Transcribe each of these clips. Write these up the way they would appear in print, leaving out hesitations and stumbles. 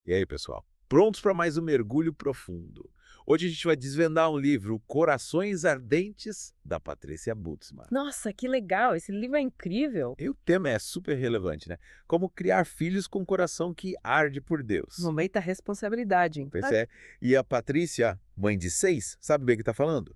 E aí, pessoal? Prontos para mais um mergulho profundo? Hoje a gente vai desvendar um livro, Corações Ardentes, da Patrícia Butzmann. Nossa, que legal! Esse livro é incrível. E o tema é super relevante, né? Como criar filhos com um coração que arde por Deus. Muita responsabilidade, hein? Pois é. E a Patrícia, mãe de 6, sabe bem o que está falando?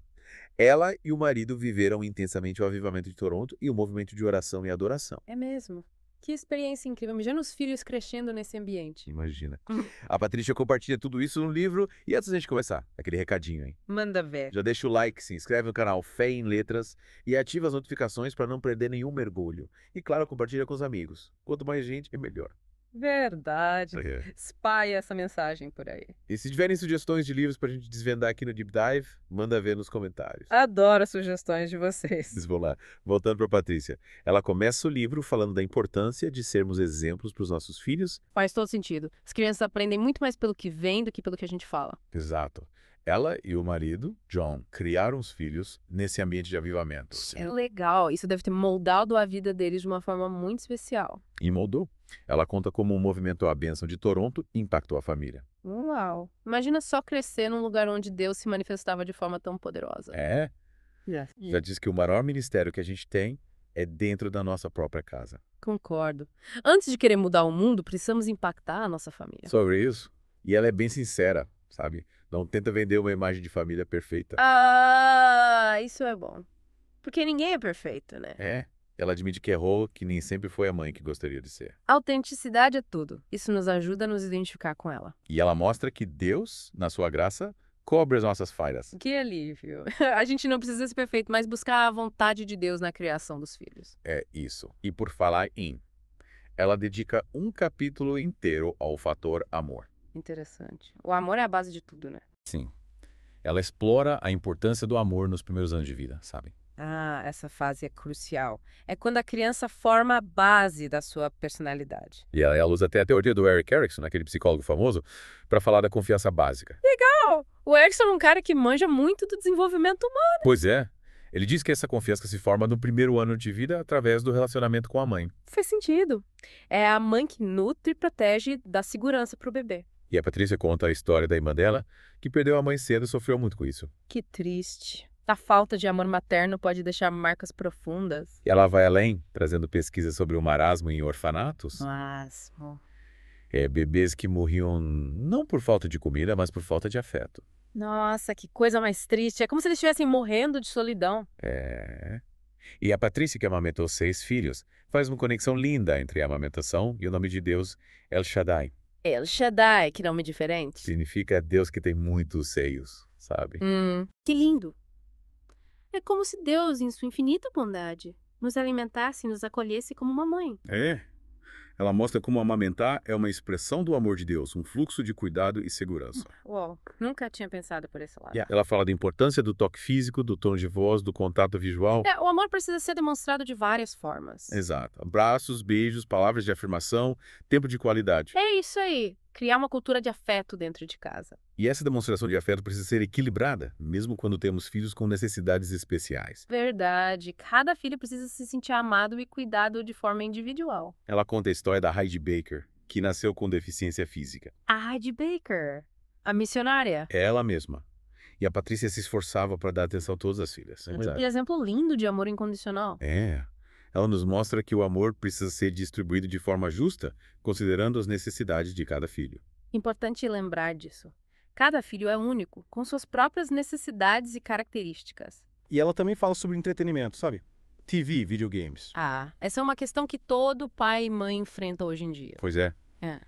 Ela e o marido viveram intensamente o avivamento de Toronto e o movimento de oração e adoração. É mesmo. Que experiência incrível. Imagina os filhos crescendo nesse ambiente. Imagina. A Patrícia compartilha tudo isso no livro. E antes da gente começar, aquele recadinho, hein? Manda ver. Já deixa o like, se inscreve no canal Fé em Letras e ativa as notificações para não perder nenhum mergulho. E claro, compartilha com os amigos. Quanto mais gente, é melhor. Verdade. É. Espalha essa mensagem por aí. E se tiverem sugestões de livros para a gente desvendar aqui no Deep Dive, manda ver nos comentários. Adoro as sugestões de vocês. Vamos lá. Voltando para a Patrícia. Ela começa o livro falando da importância de sermos exemplos para os nossos filhos. Faz todo sentido. As crianças aprendem muito mais pelo que vem do que pelo que a gente fala. Exato. Ela e o marido, John, criaram os filhos nesse ambiente de avivamento. É legal. Isso deve ter moldado a vida deles de uma forma muito especial. E moldou. Ela conta como o movimento A Bênção de Toronto impactou a família. Uau. Imagina só crescer num lugar onde Deus se manifestava de forma tão poderosa. É, já diz que o maior ministério que a gente tem é dentro da nossa própria casa. Concordo. Antes de querer mudar o mundo, precisamos impactar a nossa família. Sobre isso, e ela é bem sincera, sabe? Não tenta vender uma imagem de família perfeita. Ah, isso é bom. Porque ninguém é perfeito, né? É, ela admite que errou, que nem sempre foi a mãe que gostaria de ser. Autenticidade é tudo. Isso nos ajuda a nos identificar com ela. E ela mostra que Deus, na sua graça, cobre as nossas falhas. Que alívio. A gente não precisa ser perfeito, mas buscar a vontade de Deus na criação dos filhos. É isso. E por falar em, ela dedica um capítulo inteiro ao fator amor. Interessante. O amor é a base de tudo, né? Sim. Ela explora a importância do amor nos primeiros anos de vida, sabe? Ah, essa fase é crucial. É quando a criança forma a base da sua personalidade. E ela usa até a teoria do Eric Erickson, aquele psicólogo famoso, para falar da confiança básica. Legal! O Erickson é um cara que manja muito do desenvolvimento humano. Pois é. Ele diz que essa confiança se forma no primeiro ano de vida através do relacionamento com a mãe. Faz sentido. É a mãe que nutre e protege da segurança para o bebê. E a Patrícia conta a história da irmã dela, que perdeu a mãe cedo e sofreu muito com isso. Que triste. A falta de amor materno pode deixar marcas profundas. E ela vai além, trazendo pesquisas sobre o marasmo em orfanatos. Marasmo. Bebês que morriam não por falta de comida, mas por falta de afeto. Nossa, que coisa mais triste. É como se eles estivessem morrendo de solidão. É. E a Patrícia, que amamentou 6 filhos, faz uma conexão linda entre a amamentação e o nome de Deus, El Shaddai. El Shaddai, que nome diferente. Significa Deus que tem muitos seios, sabe? Que lindo. É como se Deus, em sua infinita bondade, nos alimentasse e nos acolhesse como uma mãe. É. Ela mostra como amamentar é uma expressão do amor de Deus, um fluxo de cuidado e segurança. Uau, nunca tinha pensado por esse lado. Ela fala da importância do toque físico, do tom de voz, do contato visual. O amor precisa ser demonstrado de várias formas. Exato. Abraços, beijos, palavras de afirmação, tempo de qualidade. É isso aí. Criar uma cultura de afeto dentro de casa. E essa demonstração de afeto precisa ser equilibrada, mesmo quando temos filhos com necessidades especiais. Verdade. Cada filho precisa se sentir amado e cuidado de forma individual. Ela conta a história da Heidi Baker, que nasceu com deficiência física. A Heidi Baker, a missionária. É ela mesma. E a Patrícia se esforçava para dar atenção a todas as filhas. Um exemplo lindo de amor incondicional. É. Ela nos mostra que o amor precisa ser distribuído de forma justa, considerando as necessidades de cada filho. Importante lembrar disso. Cada filho é único, com suas próprias necessidades e características. E ela também fala sobre entretenimento, sabe? TV, videogames. Ah, essa é uma questão que todo pai e mãe enfrentam hoje em dia. Pois é. É.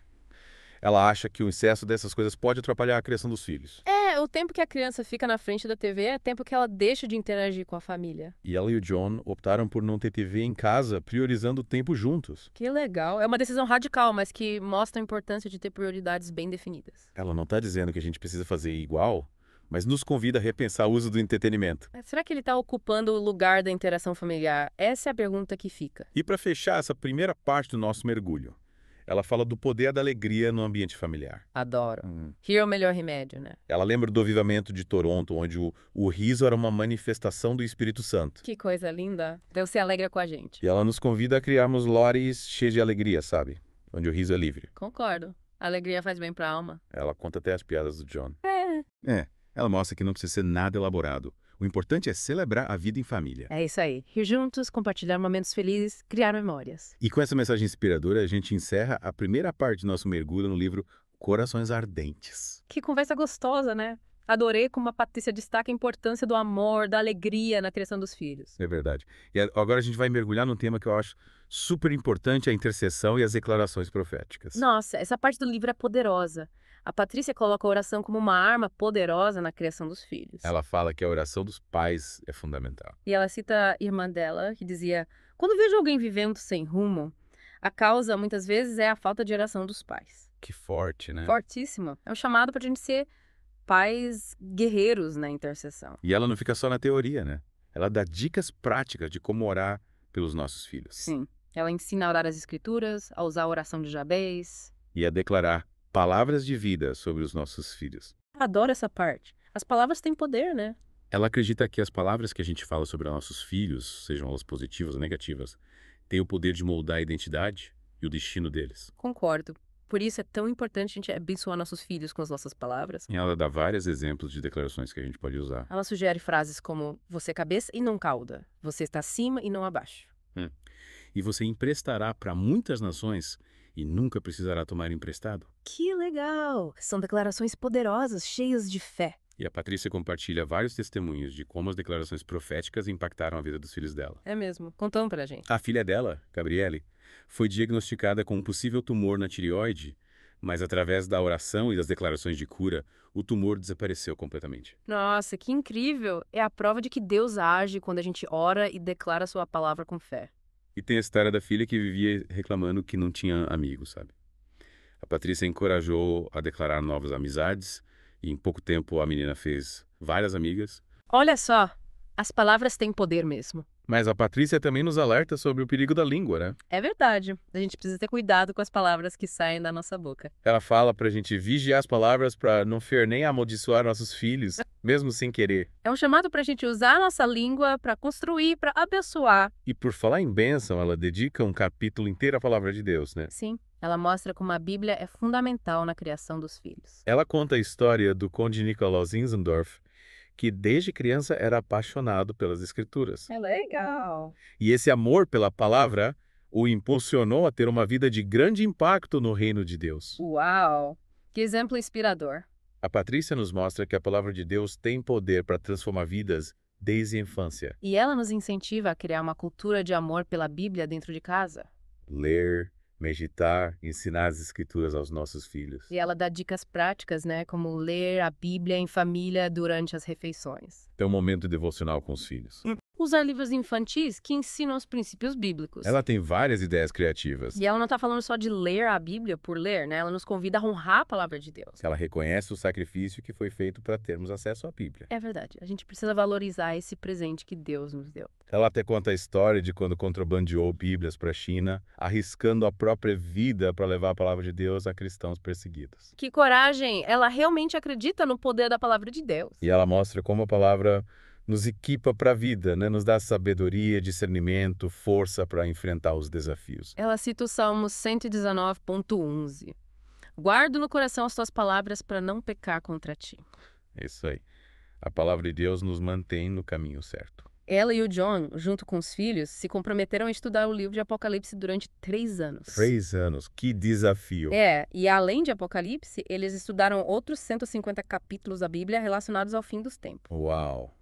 Ela acha que o excesso dessas coisas pode atrapalhar a criação dos filhos. O tempo que a criança fica na frente da TV é tempo que ela deixa de interagir com a família. E ela e o John optaram por não ter TV em casa, priorizando o tempo juntos. Que legal. É uma decisão radical, mas que mostra a importância de ter prioridades bem definidas. Ela não está dizendo que a gente precisa fazer igual, mas nos convida a repensar o uso do entretenimento. Será que ele está ocupando o lugar da interação familiar? Essa é a pergunta que fica. E para fechar essa primeira parte do nosso mergulho, ela fala do poder da alegria no ambiente familiar. Adoro. Rir é o melhor remédio, né? Ela lembra do avivamento de Toronto, onde o riso era uma manifestação do Espírito Santo. Que coisa linda. Deus se alegra com a gente. E ela nos convida a criarmos lores cheios de alegria, sabe? Onde o riso é livre. Concordo. A alegria faz bem pra alma. Ela conta até as piadas do John. Ela mostra que não precisa ser nada elaborado. O importante é celebrar a vida em família. É isso aí. Rir juntos, compartilhar momentos felizes, criar memórias. E com essa mensagem inspiradora, a gente encerra a primeira parte do nosso mergulho no livro Corações Ardentes. Que conversa gostosa, né? Adorei como a Patrícia destaca a importância do amor, da alegria na criação dos filhos. É verdade. E agora a gente vai mergulhar num tema que eu acho super importante, a intercessão e as declarações proféticas. Nossa, essa parte do livro é poderosa. A Patrícia coloca a oração como uma arma poderosa na criação dos filhos. Ela fala que a oração dos pais é fundamental. E ela cita a irmã dela, que dizia: quando vejo alguém vivendo sem rumo, a causa muitas vezes é a falta de oração dos pais. Que forte, né? Fortíssimo. É um chamado para a gente ser pais guerreiros na intercessão. E ela não fica só na teoria, né? Ela dá dicas práticas de como orar pelos nossos filhos. Sim. Ela ensina a orar as escrituras, a usar a oração de Jabez. E a declarar palavras de vida sobre os nossos filhos. Adoro essa parte. As palavras têm poder, né? Ela acredita que as palavras que a gente fala sobre os nossos filhos, sejam elas positivas ou negativas, têm o poder de moldar a identidade e o destino deles. Concordo. Por isso é tão importante a gente abençoar nossos filhos com as nossas palavras. E ela dá vários exemplos de declarações que a gente pode usar. Ela sugere frases como: você é cabeça e não cauda. Você está acima e não abaixo. E você emprestará para muitas nações e nunca precisará tomar emprestado. Que legal! São declarações poderosas, cheias de fé. E a Patrícia compartilha vários testemunhos de como as declarações proféticas impactaram a vida dos filhos dela. É mesmo. Contando pra gente. A filha dela, Gabriele, foi diagnosticada com um possível tumor na tireoide, mas através da oração e das declarações de cura, o tumor desapareceu completamente. Nossa, que incrível! É a prova de que Deus age quando a gente ora e declara sua palavra com fé. E tem a história da filha que vivia reclamando que não tinha amigos, sabe? A Patrícia encorajou a declarar novas amizades e em pouco tempo a menina fez várias amigas. Olha só, as palavras têm poder mesmo. Mas a Patrícia também nos alerta sobre o perigo da língua, né? É verdade. A gente precisa ter cuidado com as palavras que saem da nossa boca. Ela fala pra gente vigiar as palavras pra não ferir nem amaldiçoar nossos filhos, mesmo sem querer. É um chamado pra gente usar a nossa língua pra construir, pra abençoar. E por falar em bênção, ela dedica um capítulo inteiro à palavra de Deus, né? Sim, ela mostra como a Bíblia é fundamental na criação dos filhos. Ela conta a história do conde Nikolaus Zinzendorf, que desde criança era apaixonado pelas escrituras. É legal. E esse amor pela palavra o impulsionou a ter uma vida de grande impacto no reino de Deus. Uau! Que exemplo inspirador. A Patrícia nos mostra que a palavra de Deus tem poder para transformar vidas desde a infância. E ela nos incentiva a criar uma cultura de amor pela Bíblia dentro de casa. Ler, meditar, ensinar as escrituras aos nossos filhos. E ela dá dicas práticas, né? Como ler a Bíblia em família durante as refeições. Ter um momento devocional com os filhos. Usar livros infantis que ensinam os princípios bíblicos. Ela tem várias ideias criativas. E ela não está falando só de ler a Bíblia por ler, né? Ela nos convida a honrar a palavra de Deus. Ela reconhece o sacrifício que foi feito para termos acesso à Bíblia. É verdade. A gente precisa valorizar esse presente que Deus nos deu. Ela até conta a história de quando contrabandeou Bíblias para a China, arriscando a própria vida para levar a palavra de Deus a cristãos perseguidos. Que coragem! Ela realmente acredita no poder da palavra de Deus. E ela mostra como a palavra nos equipa para a vida, né? Nos dá sabedoria, discernimento, força para enfrentar os desafios. Ela cita o Salmo 119.11. Guardo no coração as tuas palavras para não pecar contra ti. É isso aí. A palavra de Deus nos mantém no caminho certo. Ela e o John, junto com os filhos, se comprometeram a estudar o livro de Apocalipse durante 3 anos. 3 anos, que desafio! E além de Apocalipse, eles estudaram outros 150 capítulos da Bíblia relacionados ao fim dos tempos. Uau!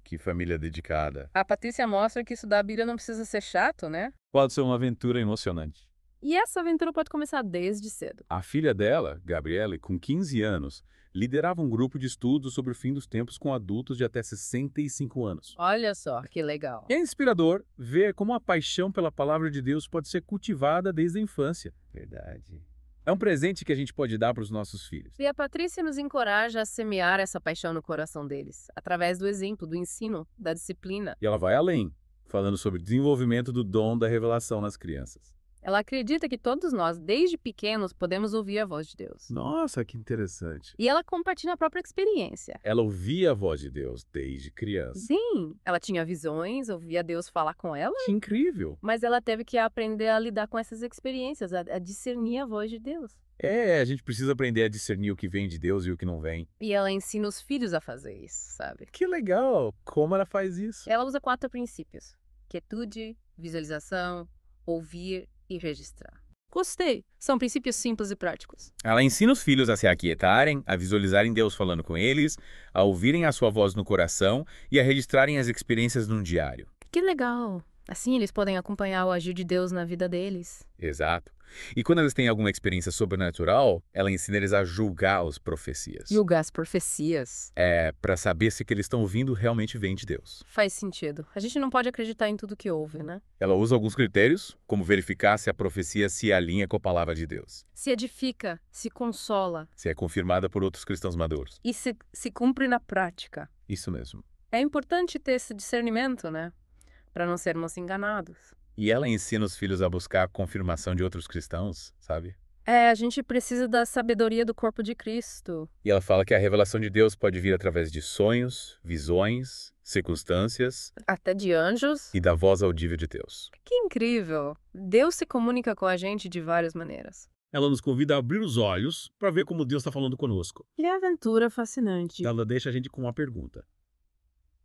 Que família dedicada. A Patrícia mostra que estudar a Bíblia não precisa ser chato, né? Pode ser uma aventura emocionante. E essa aventura pode começar desde cedo. A filha dela, Gabriele, com 15 anos, liderava um grupo de estudos sobre o fim dos tempos com adultos de até 65 anos. Olha só, que legal. E é inspirador ver como a paixão pela palavra de Deus pode ser cultivada desde a infância. Verdade. É um presente que a gente pode dar para os nossos filhos. E a Patrícia nos encoraja a semear essa paixão no coração deles, através do exemplo, do ensino, da disciplina. E ela vai além, falando sobre o desenvolvimento do dom da revelação nas crianças. Ela acredita que todos nós, desde pequenos, podemos ouvir a voz de Deus. Nossa, que interessante. E ela compartilha a própria experiência. Ela ouvia a voz de Deus desde criança. Sim, ela tinha visões, ouvia Deus falar com ela, Que incrível. mas ela teve que aprender a lidar com essas experiências, a discernir a voz de Deus. A gente precisa aprender a discernir o que vem de Deus e o que não vem. E ela ensina os filhos a fazer isso, sabe? Que legal! Como ela faz isso? Ela usa 4 princípios: quietude, visualização, ouvir e registrar. Gostei! São princípios simples e práticos. Ela ensina os filhos a se aquietarem, a visualizarem Deus falando com eles, a ouvirem a sua voz no coração e a registrarem as experiências num diário. Que legal! Assim eles podem acompanhar o agir de Deus na vida deles. Exato. E quando eles têm alguma experiência sobrenatural, ela ensina eles a julgar as profecias. Julgar as profecias. Para saber se o que eles estão ouvindo realmente vem de Deus. Faz sentido. A gente não pode acreditar em tudo que ouve, né? Ela usa alguns critérios, como verificar se a profecia se alinha com a palavra de Deus, Se edifica, se consola se é confirmada por outros cristãos maduros. e se cumpre na prática. Isso mesmo. É importante ter esse discernimento, né? Para não sermos enganados. E ela ensina os filhos a buscar a confirmação de outros cristãos, sabe? A gente precisa da sabedoria do corpo de Cristo. E ela fala que a revelação de Deus pode vir através de sonhos, visões, circunstâncias Até de anjos. e da voz audível de Deus. Que incrível! Deus se comunica com a gente de várias maneiras. Ela nos convida a abrir os olhos para ver como Deus está falando conosco. Que aventura fascinante. Ela deixa a gente com uma pergunta.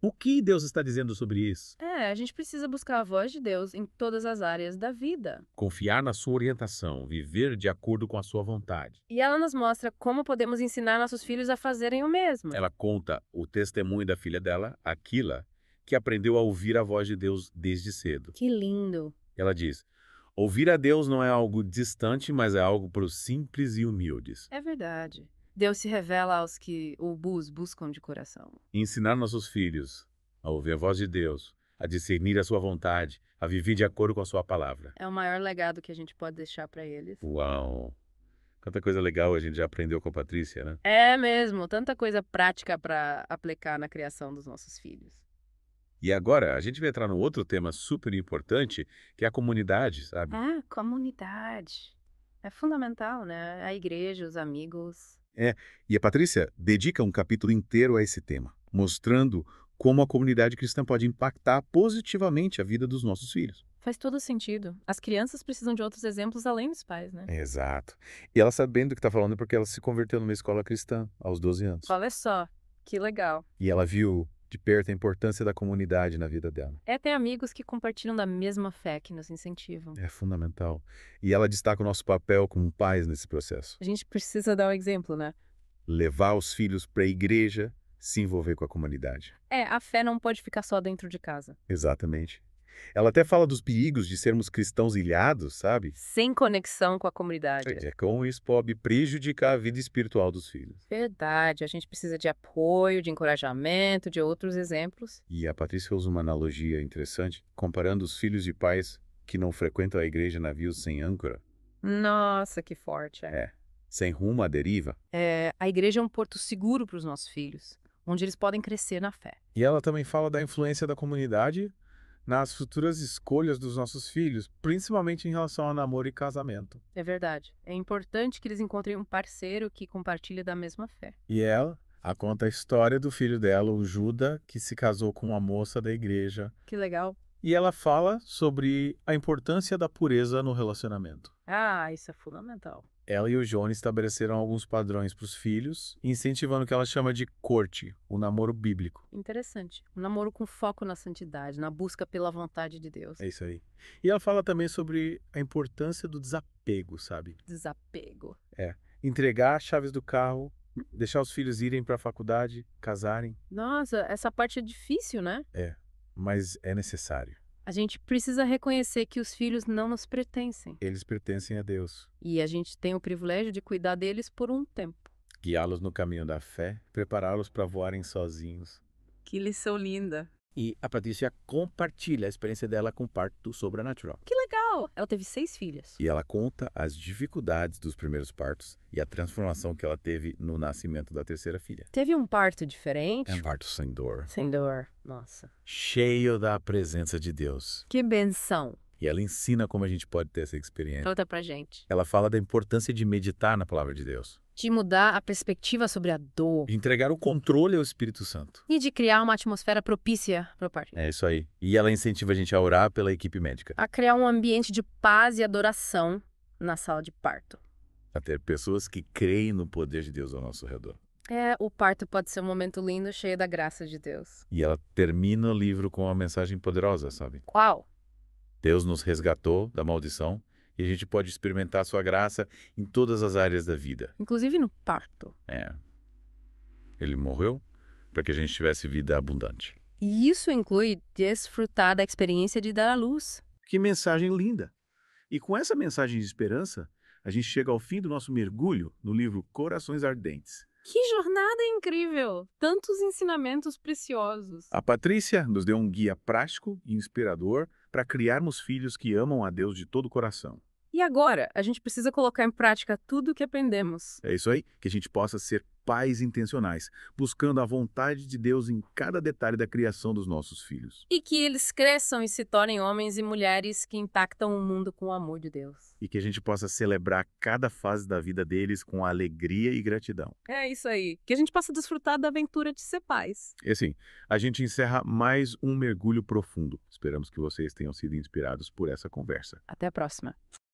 O que Deus está dizendo sobre isso? A gente precisa buscar a voz de Deus em todas as áreas da vida. Confiar na sua orientação, viver de acordo com a sua vontade. E ela nos mostra como podemos ensinar nossos filhos a fazerem o mesmo. Ela conta o testemunho da filha dela, Aquila, que aprendeu a ouvir a voz de Deus desde cedo. Que lindo! Ela diz: ouvir a Deus não é algo distante, mas é algo para os simples e humildes. É verdade. Deus se revela aos que o buscam de coração. E ensinar nossos filhos a ouvir a voz de Deus, a discernir a sua vontade, a viver de acordo com a sua palavra. É o maior legado que a gente pode deixar para eles. Uau! Quanta coisa legal a gente já aprendeu com a Patrícia, né? É mesmo, tanta coisa prática para aplicar na criação dos nossos filhos. E agora, a gente vai entrar no outro tema super importante, que é a comunidade, sabe? Comunidade. É fundamental, né? A igreja, os amigos. E a Patrícia dedica um capítulo inteiro a esse tema, mostrando como a comunidade cristã pode impactar positivamente a vida dos nossos filhos. Faz todo sentido. As crianças precisam de outros exemplos além dos pais, né? Exato. E ela sabendo do que está falando porque ela se converteu numa escola cristã aos 12 anos. Olha só, que legal. E ela viu de perto a importância da comunidade na vida dela. Ter amigos que compartilham da mesma fé, que nos incentivam. É fundamental. E ela destaca o nosso papel como pais nesse processo. A gente precisa dar o exemplo, né? Levar os filhos para a igreja, se envolver com a comunidade. A fé não pode ficar só dentro de casa. Exatamente. Ela até fala dos perigos de sermos cristãos ilhados, sabe? Sem conexão com a comunidade. É como isso pode prejudicar a vida espiritual dos filhos. Verdade, a gente precisa de apoio, de encorajamento, de outros exemplos. E a Patrícia usa uma analogia interessante, comparando os filhos de pais que não frequentam a igreja navios sem âncora. Nossa, que forte. Sem rumo à deriva. A igreja é um porto seguro para os nossos filhos, onde eles podem crescer na fé. E ela também fala da influência da comunidade nas futuras escolhas dos nossos filhos, principalmente em relação ao namoro e casamento. É verdade. É importante que eles encontrem um parceiro que compartilhe da mesma fé. E ela conta a história do filho dela, o Juda, que se casou com uma moça da igreja. Que legal. E ela fala sobre a importância da pureza no relacionamento. Isso é fundamental. Ela e o Johnny estabeleceram alguns padrões para os filhos, incentivando o que ela chama de corte, o namoro bíblico. Interessante. Um namoro com foco na santidade, na busca pela vontade de Deus. É isso aí. E ela fala também sobre a importância do desapego, sabe? Desapego. Entregar as chaves do carro, deixar os filhos irem para a faculdade, casarem. Nossa, essa parte é difícil, né? Mas é necessário. A gente precisa reconhecer que os filhos não nos pertencem. Eles pertencem a Deus. E a gente tem o privilégio de cuidar deles por um tempo. Guiá-los no caminho da fé, prepará-los para voarem sozinhos. Que lição linda. E a Patrícia compartilha a experiência dela com parto sobrenatural. Que legal! Ela teve 6 filhas. E ela conta as dificuldades dos primeiros partos e a transformação que ela teve no nascimento da terceira filha. Teve um parto diferente? É um parto sem dor. Sem dor. Nossa. Cheio da presença de Deus. Que benção. E ela ensina como a gente pode ter essa experiência. Conta pra gente. Ela fala da importância de meditar na palavra de Deus. De mudar a perspectiva sobre a dor. De entregar o controle ao Espírito Santo. E de criar uma atmosfera propícia para o parto. É isso aí. E ela incentiva a gente a orar pela equipe médica. A criar um ambiente de paz e adoração na sala de parto. A ter pessoas que creem no poder de Deus ao nosso redor. O parto pode ser um momento lindo, cheio da graça de Deus. E ela termina o livro com uma mensagem poderosa, sabe? Qual? Deus nos resgatou da maldição e a gente pode experimentar sua graça em todas as áreas da vida. Inclusive no parto. Ele morreu para que a gente tivesse vida abundante. E isso inclui desfrutar da experiência de dar à luz. Que mensagem linda! E com essa mensagem de esperança, a gente chega ao fim do nosso mergulho no livro Corações Ardentes. Que jornada incrível! Tantos ensinamentos preciosos. A Patrícia nos deu um guia prático e inspirador para criarmos filhos que amam a Deus de todo o coração. E agora, a gente precisa colocar em prática tudo o que aprendemos. É isso aí, que a gente possa ser pais intencionais, buscando a vontade de Deus em cada detalhe da criação dos nossos filhos. E que eles cresçam e se tornem homens e mulheres que impactam o mundo com o amor de Deus. E que a gente possa celebrar cada fase da vida deles com alegria e gratidão. É isso aí. Que a gente possa desfrutar da aventura de ser pais. E assim, a gente encerra mais um mergulho profundo. Esperamos que vocês tenham sido inspirados por essa conversa. Até a próxima.